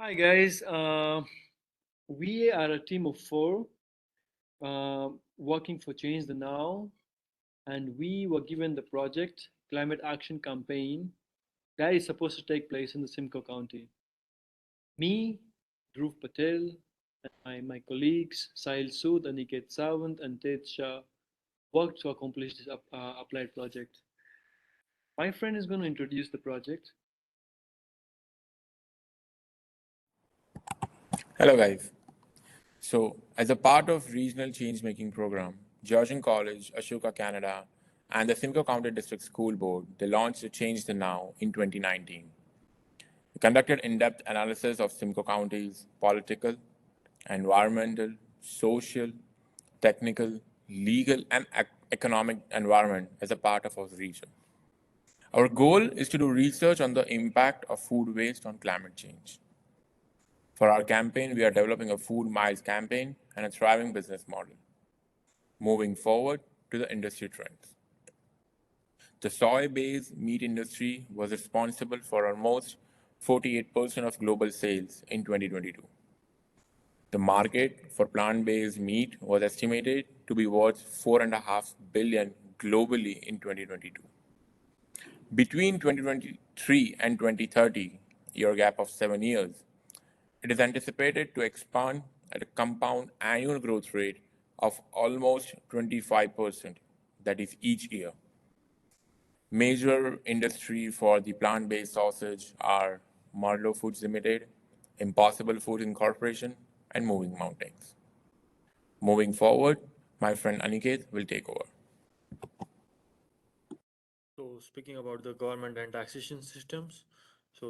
Hi guys, we are a team of four working for Change the Now, and we were given the project Climate Action Campaign that is supposed to take place in the Simcoe County. Me, Dhruv Patel, and my colleagues Sahil Sood, Aniket Sawant, and Ted Shah worked to accomplish this applied project. My friend is going to introduce the project. Hello, guys. So, as a part of regional change-making program, Georgian College, Ashoka, Canada, and the Simcoe County District School Board, they launched Change the Now in 2019. We conducted in-depth analysis of Simcoe County's political, environmental, social, technical, legal, and economic environment as a part of our region. Our goal is to do research on the impact of food waste on climate change. For our campaign, we are developing a food miles campaign and a thriving business model. Moving forward to the industry trends. The soy-based meat industry was responsible for almost 48% of global sales in 2022. The market for plant-based meat was estimated to be worth 4.5 billion globally in 2022. Between 2023 and 2030, year gap of 7 years, it is anticipated to expand at a compound annual growth rate of almost 25%, that is each year. Major industry for the plant-based sausage are Marlow Foods Limited, Impossible Foods Incorporation, and Moving Mountains. Moving forward, my friend Aniket will take over. So, speaking about the government and taxation systems,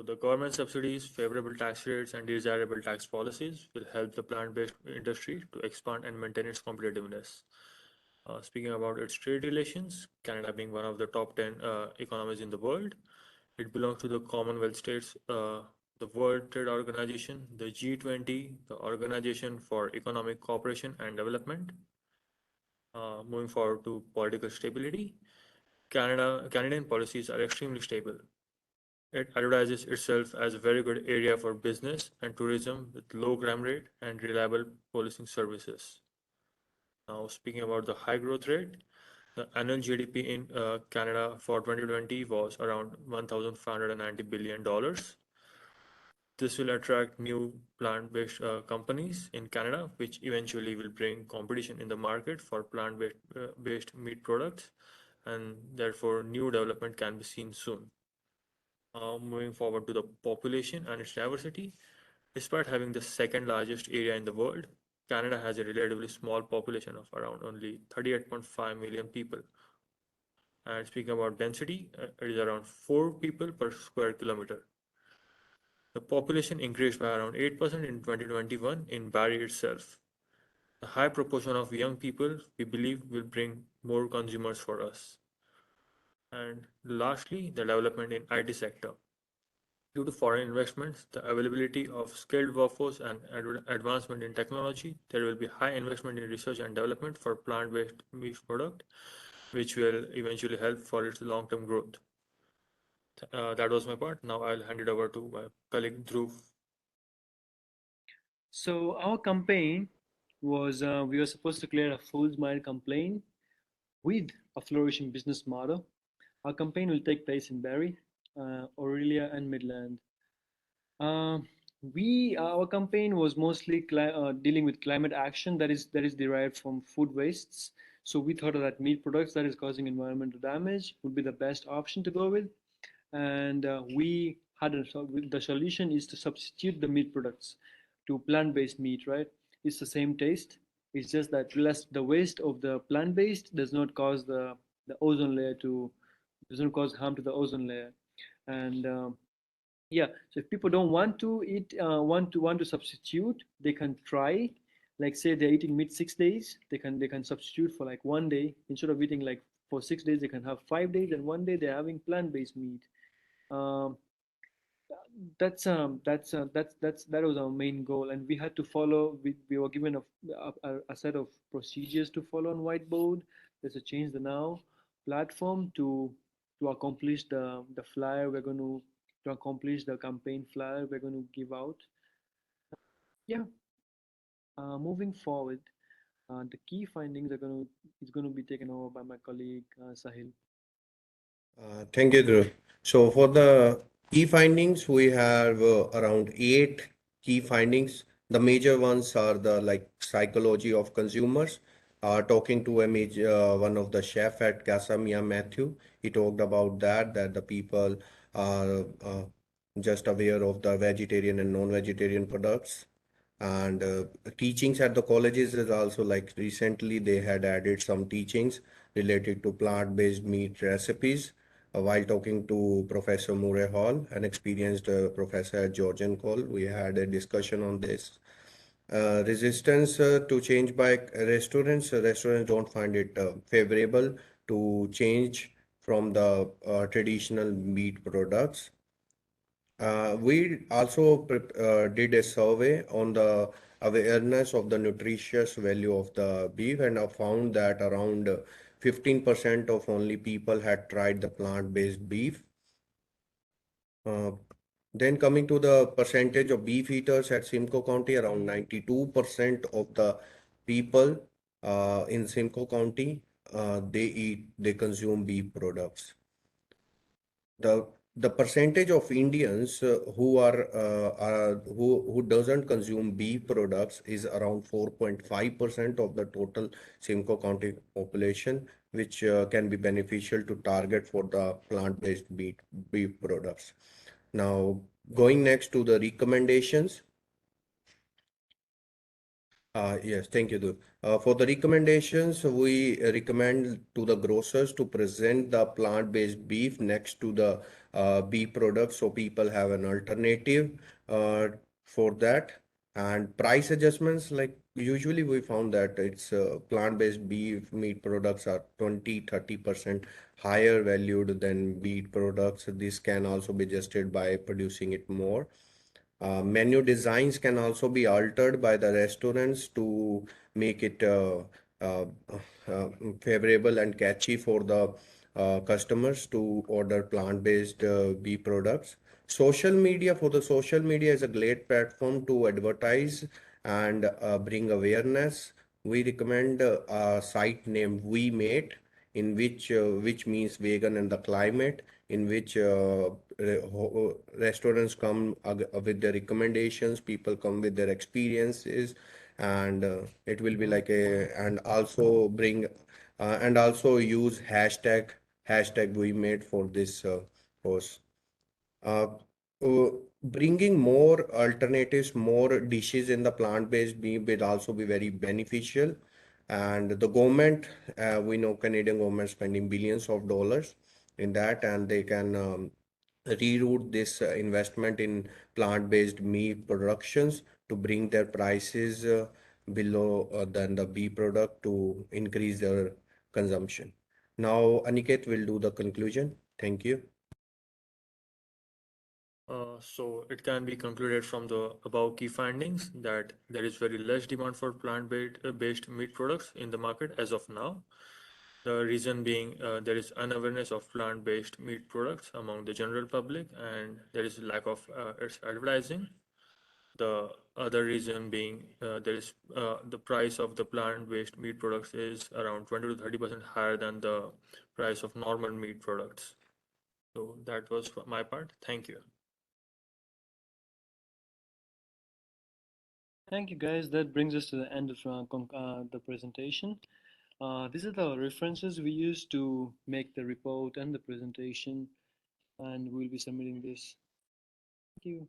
the government subsidies, favorable tax rates, and desirable tax policies will help the plant-based industry to expand and maintain its competitiveness. Speaking about its trade relations, Canada being one of the top 10 economies in the world, it belongs to the Commonwealth states, the World Trade Organization, the G20, the Organization for Economic Cooperation and Development. Moving forward to political stability, Canadian policies are extremely stable. It advertises itself as a very good area for business and tourism with low crime rate and reliable policing services. Now, speaking about the high growth rate, the annual GDP in Canada for 2020 was around $1,590 billion. This will attract new plant-based companies in Canada, which eventually will bring competition in the market for plant-based meat products, and therefore new development can be seen soon. Moving forward to the population and its diversity, despite having the second largest area in the world, Canada has a relatively small population of around only 38.5 million people. And speaking about density, it is around 4 people per square kilometer. The population increased by around 8% in 2021 in Barrie itself. The high proportion of young people, we believe, will bring more consumers for us. And lastly, the development in IT sector. Due to foreign investments, the availability of skilled workforce and advancement in technology, there will be high investment in research and development for plant-based meat product, which will eventually help for its long-term growth. That was my part. Now I'll hand it over to my colleague Dhruv. So our campaign was we were supposed to clear a food mile campaign with a flourishing business model. Our campaign will take place in Barrie, Aurelia, and Midland. Uh, our campaign was mostly dealing with climate action that is derived from food wastes. So we thought that meat products that is causing environmental damage would be the best option to go with, and we had the solution is to substitute the meat products to plant-based meat. Right? It's the same taste. It's just that less the waste of the plant-based does not cause the ozone layer to does not cause harm to the ozone layer, and yeah, so if people don't want to eat want to substitute, they can try, like say they're eating meat 6 days, they can substitute for like one day. Instead of eating like for 6 days, they can have 5 days, and one day they're having plant-based meat. um, that was our main goal, and we had to follow. We were given a set of procedures to follow on whiteboard. There's a change the now platform to accomplish the flyer we're going to accomplish the campaign flyer we're going to give out. Yeah, moving forward, the key findings are going to is going to be taken over by my colleague Sahil. Thank you, Dhruv. So for the key findings, we have around eight key findings. The major ones are the like psychology of consumers. Talking to a major one of the chef at Casamia, Matthew, he talked about that the people are just aware of the vegetarian and non-vegetarian products. And teachings at the colleges is also like recently they had added some teachings related to plant-based meat recipes. While talking to Professor Murray Hall, an experienced professor at Georgian Call, we had a discussion on this. Resistance to change by restaurants. Restaurants don't find it favorable to change from the traditional meat products. We also did a survey on the awareness of the nutritious value of the beef, and I found that around 15% of only people had tried the plant-based beef. Uh, then coming to the percentage of beef eaters at Simcoe County, around 92% of the people in Simcoe County, they consume beef products. The percentage of Indians who doesn't consume beef products is around 4.5% of the total Simcoe County population, which can be beneficial to target for the plant-based beef products. Now, going next to the recommendations. Yes, thank you, Dhruv. For the recommendations, we recommend to the grocers to present the plant-based beef next to the beef products so people have an alternative uh, for that. And price adjustments, like usually we found that it's plant-based beef meat products are 20-30% higher valued than beef products. This can also be adjusted by producing it more. Menu designs can also be altered by the restaurants to make it uh, uh, favorable and catchy for the customers to order plant-based beef products. Social media, for the social media is a great platform to advertise and bring awareness. We recommend a site named We Mate, in which means vegan and the climate, in which restaurants come with their recommendations, people come with their experiences, and it will be like a and also bring and also use hashtag we made for this post. Uh, Bringing more alternatives, more dishes in the plant-based meat will also be very beneficial. And the government, we know Canadian government spending billions of dollars in that, and they can reroute this investment in plant-based meat productions to bring their prices below than the beef product to increase their consumption. Now, Aniket will do the conclusion. Thank you. So it can be concluded from the above key findings that there is very less demand for plant-based meat products in the market as of now. The reason being there is unawareness of plant-based meat products among the general public, and there is lack of its advertising. The other reason being there is the price of the plant-based meat products is around 20 to 30% higher than the price of normal meat products. So that was my part. Thank you. Thank you, guys. That brings us to the end of the presentation. These are the references we use to make the report and the presentation, and we'll be submitting this. Thank you.